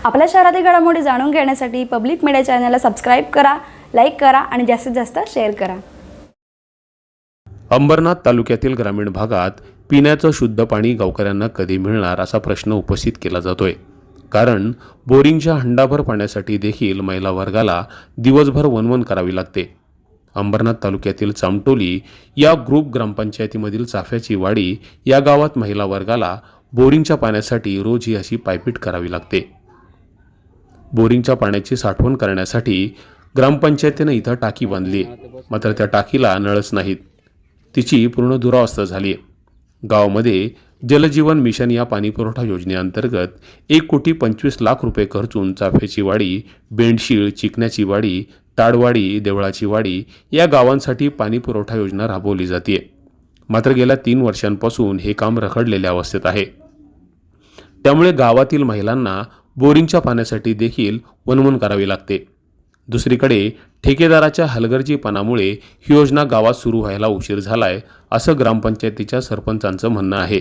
आपल्या शहरातील घडामोडी जाणून घेण्यासाठी पब्लिक मीडिया चॅनलला सबस्क्राईब करा, लाईक करा आणि जास्तीत जास्त शेअर करा। अंबरनाथ तालुक्यातील ग्रामीण भागात पिण्याचं शुद्ध पाणी गावकऱ्यांना कधी मिळणार असा प्रश्न उपस्थित केला जातोय। कारण बोरिंगच्या हंडाभर पाण्यासाठी देखील महिला वर्गाला दिवसभर वणवण करावी लागते। अंबरनाथ तालुक्यातील चामटोली या ग्रुप ग्रामपंचायतीमधील चाफ्याची वाडी या गावात महिला वर्गाला बोरिंगच्या पाण्यासाठी रोज ही अशी पायपीट करावी लागते। बोरिंगच्या पाण्याची साठवण करण्यासाठी ग्रामपंचायतीने इथं टाकी बांधली, मात्र त्या टाकीला नळच नाहीत। तिची पूर्ण दुरावस्था झाली आहे। गावामध्ये जलजीवन मिशन या पाणीपुरवठा योजनेअंतर्गत 1,25,00,000 रुपये खर्चून चाफ्याची वाडी, बेंडशीळ, चिकण्याची वाडी, ताडवाडी, देवळाची वाडी या गावांसाठी पाणीपुरवठा योजना राबवली जाते। मात्र गेल्या 3 वर्षांपासून हे काम रखडलेल्या अवस्थेत आहे। त्यामुळे गावातील महिलांना बोरिंगच्या पाण्यासाठी देखील वणवण करावी लागते। दुसरीकडे ठेकेदाराच्या हलगर्जीपणामुळे ही योजना गावात सुरू व्हायला उशीर झालाय असं ग्रामपंचायतीच्या सरपंचांचं म्हणणं आहे।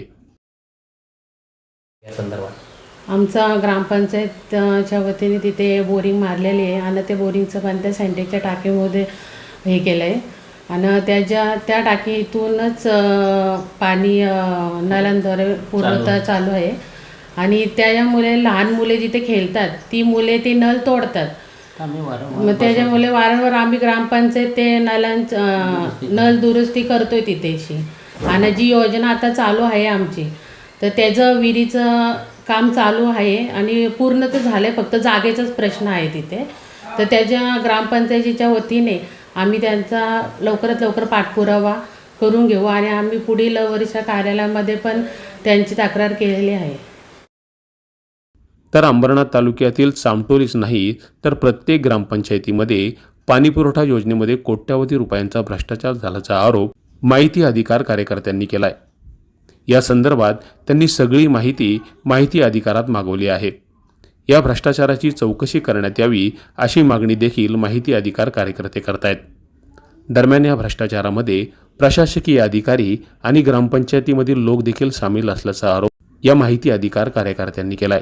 आमचा ग्रामपंचायतच्या वतीने तिथे बोरिंग मारलेली आहे आणि ते बोरिंगचं पाणी त्या सेंटेक्सच्या टाकीमध्ये हे केलं आहे आणि त्या टाकीतूनच पाणी नळांद्वारे पुरवठा चालू आहे। आणि त्यामुळे लहान मुले जिथे खेळतात ती मुले ते नळ तोडतात, मग त्याच्यामुळे वारंवार आम्ही ग्रामपंचायत ते नळ दुरुस्ती करतोय तिथेशी। आणि जी योजना आता चालू आहे आमची, तर त्याचं विहिरीचं काम चालू आहे आणि पूर्ण तर झालं आहे, फक्त जागेचाच प्रश्न आहे तिथे। तर त्याच्या ग्रामपंचायतीच्या वतीने आम्ही त्यांचा लवकरात लवकर पाठपुरावा करून घेऊ आणि आम्ही पुढील वरिष्ठ कार्यालयामध्ये पण त्यांची तक्रार केलेली आहे। तर अंबरनाथ तालुक्यातील चामटोलीच नाही तर प्रत्येक ग्रामपंचायतीमध्ये पाणीपुरवठा योजनेमध्ये कोट्यावधी रुपयांचा भ्रष्टाचार झाल्याचा आरोप माहिती अधिकार कार्यकर्त्यांनी केलाय। या संदर्भात त्यांनी सगळी माहिती अधिकारात मागवली आहे। या भ्रष्टाचाराची चौकशी करण्यात यावी अशी मागणी देखील माहिती अधिकार कार्यकर्ते करतायत। दरम्यान या भ्रष्टाचारामध्ये प्रशासकीय अधिकारी आणि ग्रामपंचायतीमधील लोक देखील सामील असल्याचा आरोप या माहिती अधिकार कार्यकर्त्यांनी केलाय।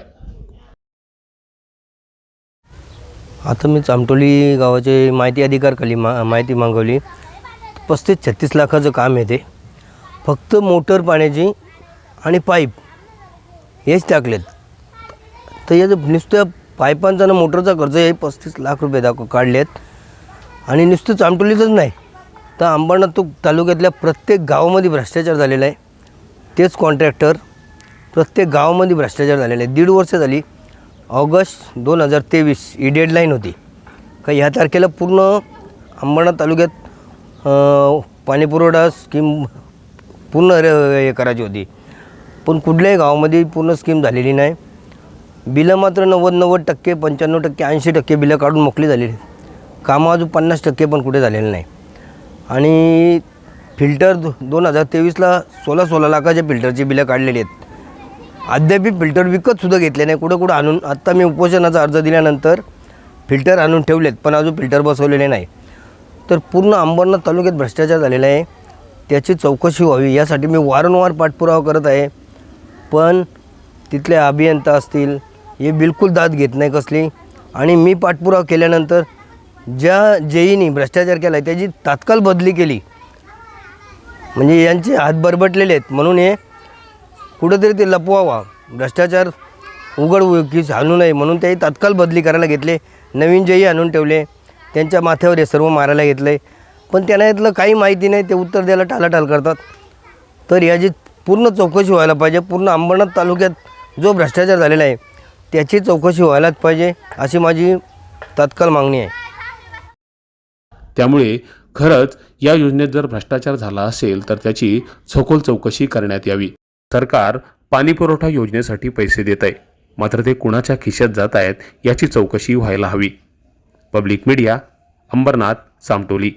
आता मी चामटोली गावाचे माहिती अधिकार खाली माहिती मागवली। 35-36 लाखाचं काम आहे ते, फक्त मोटर पाण्याची आणि पाईप हेच टाकलेत। तर याचं नुसत्या पाईपांचा आणि मोटरचा खर्च हे 35 लाख रुपये काढलेत। आणि नुसतं चामटोलीचंच नाही तर अंबरनाथ तालुक्यातल्या प्रत्येक गावामध्ये भ्रष्टाचार झालेला आहे। तेच कॉन्ट्रॅक्टर प्रत्येक गावामध्ये भ्रष्टाचार झालेला आहे। 1.5 वर्ष झाली, ऑगस्ट 2023 ही डेडलाईन होती का ह्या तारखेला पूर्ण अंबरनाथ तालुक्यात पाणीपुरवठा स्कीम पूर्ण हे करायची होती, पण कुठल्याही गावामध्ये पूर्ण स्कीम झालेली नाही। बिलं मात्र 90% 95% 80% बिलं काढून मोकळी झालेली, कामं अजून 50% पण कुठे झालेलं नाही। आणि फिल्टर 2023ला 16 लाखाच्या फिल्टरची बिलं काढलेली आहेत। अद्याप फिल्टर विकतसुद्धा घेतले नाही, कुठं आणून आत्ता मी उपोषणाचा अर्ज दिल्यानंतर फिल्टर आणून ठेवलेत, पण अजून फिल्टर बसवलेले नाही। तर पूर्ण अंबरनाथ तालुक्यात भ्रष्टाचार झालेला आहे, त्याची चौकशी व्हावी यासाठी मी वारंवार पाठपुरावा करत आहे। पण तिथले अभियंता असतील हे बिलकुल दाद घेत नाही कसली। आणि मी पाठपुरावा केल्यानंतर ज्या जेईनी भ्रष्टाचार केला आहे त्याची तात्काळ बदली केली, म्हणजे यांचे हात बरबटलेले आहेत म्हणून हे कुठंतरी ते लपवावा, भ्रष्टाचार उघडकीस आणू नये म्हणून त्याही तात्काळ बदली करायला घेतले। नवीन जेई आणून ठेवले, त्यांच्या माथ्यावर हे सर्व मारायला घेतले, पण त्यांना यातलं काही माहिती नाही, ते उत्तर द्यायला टाळाटाळ करतात। तर याची पूर्ण चौकशी व्हायला पाहिजे। पूर्ण अंबरनाथ तालुक्यात जो भ्रष्टाचार झालेला आहे त्याची चौकशी व्हायलाच पाहिजे अशी माझी तात्काळ मागणी आहे। त्यामुळे खरंच या योजनेत जर भ्रष्टाचार झाला असेल तर त्याची सखोल चौकशी करण्यात यावी। सरकार पाणीपुरवठा योजनेसाठी पैसे देत आहे, मात्र ते कुणाच्या खिशात जात आहेत याची चौकशी व्हायला हवी। Public media, Ambarnath, Chamtoli.